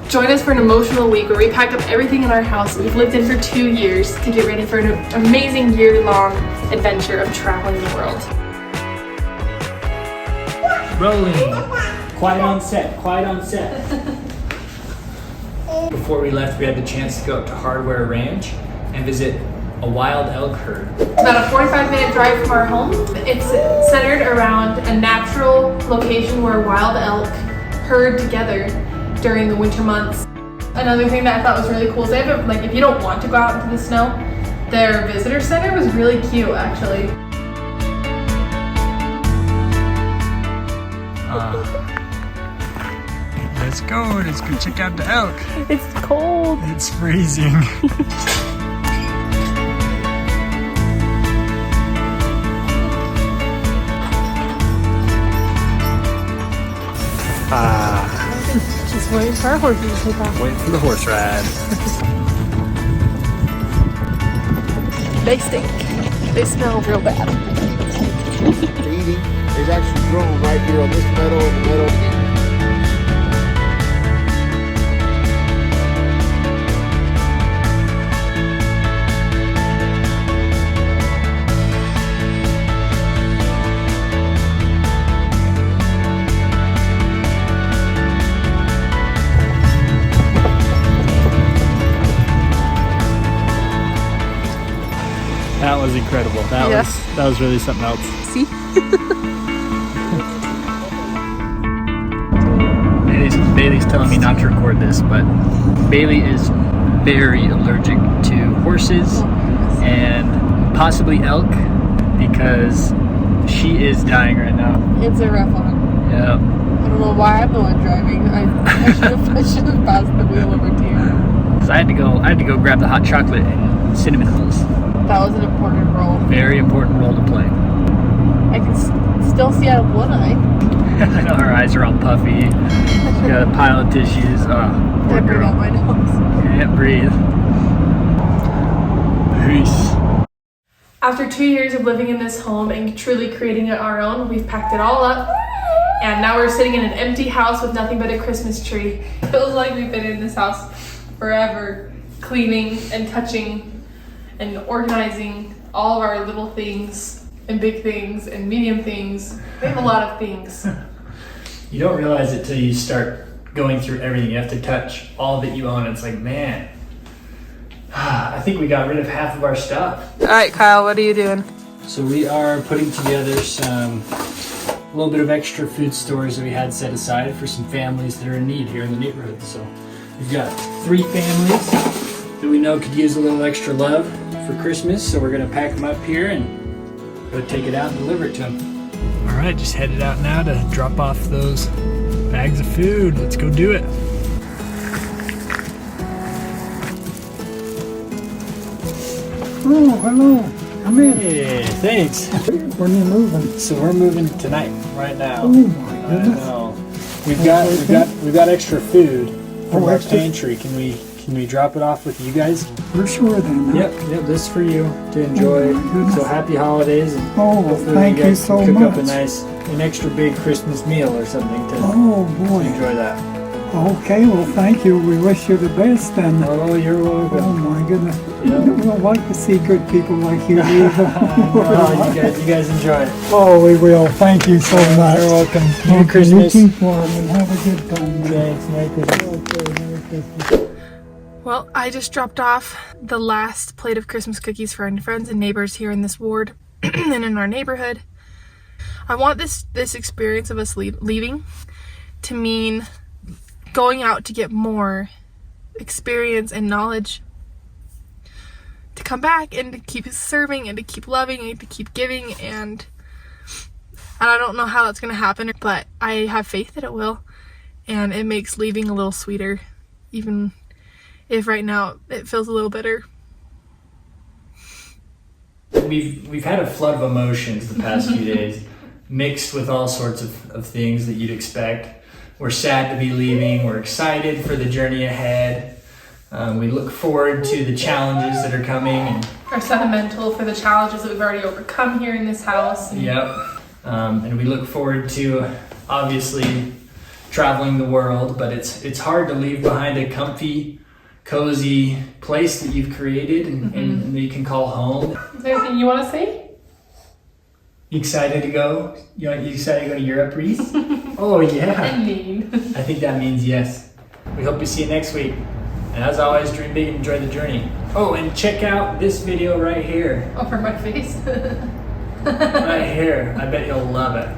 Join us for an emotional week where we packed up everything in our house that we've lived in for 2 years to get ready for an amazing year-long adventure of traveling the world. Rolling. Quiet on set, quiet on set. Before we left, we had the chance to go up to Hardware Ranch and visit a wild elk herd. It's about a 45-minute drive from our home. It's centered around a natural location where wild elk herd together during the winter months. Another thing that I thought was really cool is they have, like, if you don't want to go out into the snow, their visitor center was really cute, actually. Let's go check out the elk. It's cold. It's freezing. Just waiting for our horses to take off. Waiting for the horse ride. They stink. They smell real bad. Eating is actually grown right here on this meadow and the meadow. That was incredible. That was really something else. See? Bailey's telling me not to record this, but Bailey is very allergic to horses and possibly elk because she is dying right now. It's a rough one. Yeah. I don't know why I'm the one driving. I should have passed the wheel over to you. So I had to go grab the hot chocolate and cinnamon rolls. That was an important role. Very important role to play. I can still see out of one eye. I know her eyes are all puffy. She's got a pile of tissues. Oh, poor Can't breathe out girl. my nose. Can't breathe. Peace. After 2 years of living in this home and truly creating it our own, we've packed it all up. And now we're sitting in an empty house with nothing but a Christmas tree. It feels like we've been in this house forever, cleaning and touching and organizing all of our little things and big things and medium things. We have a lot of things. You don't realize it till you start going through everything. You have to touch all that you own. It's like, man, I think we got rid of half of our stuff. All right, Kyle, what are you doing? So we are putting together a little bit of extra food stores that we had set aside for some families that are in need here in the neighborhood. So we've got 3 families that we know could use a little extra love for Christmas. So we're gonna pack them up here and go take it out and deliver it to them. All right, just headed out now to drop off those bags of food. Let's go do it. Oh, hello. Come in. Hey, thanks. When you moving? So we're moving tonight, right now. Oh my goodness. I know. We've got extra food from our pantry. Can we drop it off with you guys? For sure then. Yep, this is for you to enjoy. Oh my goodness. So happy holidays, and Oh, hopefully thank you guys so can cook much. up an extra big Christmas meal or something to Oh boy. enjoy that. Okay, well thank you. We wish you the best then. Oh, you're Oh welcome. my goodness. Yeah. We don't like to see good people like you leave. Oh, you guys enjoy it. Oh, we will. Thank you so much. You're welcome. Okay, Merry Christmas. You keep warm and have a good time. Thanks. Merry Christmas. Okay, Merry Christmas. Well, I just dropped off the last plate of Christmas cookies for our friends and neighbors here in this ward and in our neighborhood. I want this experience of us leaving to mean going out to get more experience and knowledge, to come back and to keep serving and to keep loving and to keep giving, and I don't know how that's going to happen, but I have faith that it will, and it makes leaving a little sweeter, even if right now it feels a little bitter. We've had a flood of emotions the past few days, mixed with all sorts of things that you'd expect. We're sad to be leaving. We're excited for the journey ahead. We look forward to the challenges that are coming. And Are sentimental for the challenges that we've already overcome here in this house. yep. And we look forward to, obviously, traveling the world, but it's hard to leave behind a comfy, cozy place that you've created and that you can call home. Is there anything you want to say? You excited to go? You excited to go to Europe, Reese? Oh yeah. I mean. I think that means yes. We hope to see you next week. And as always, dream big and enjoy the journey. Oh, and check out this video right here. Over my face. Right here. I bet you'll love it.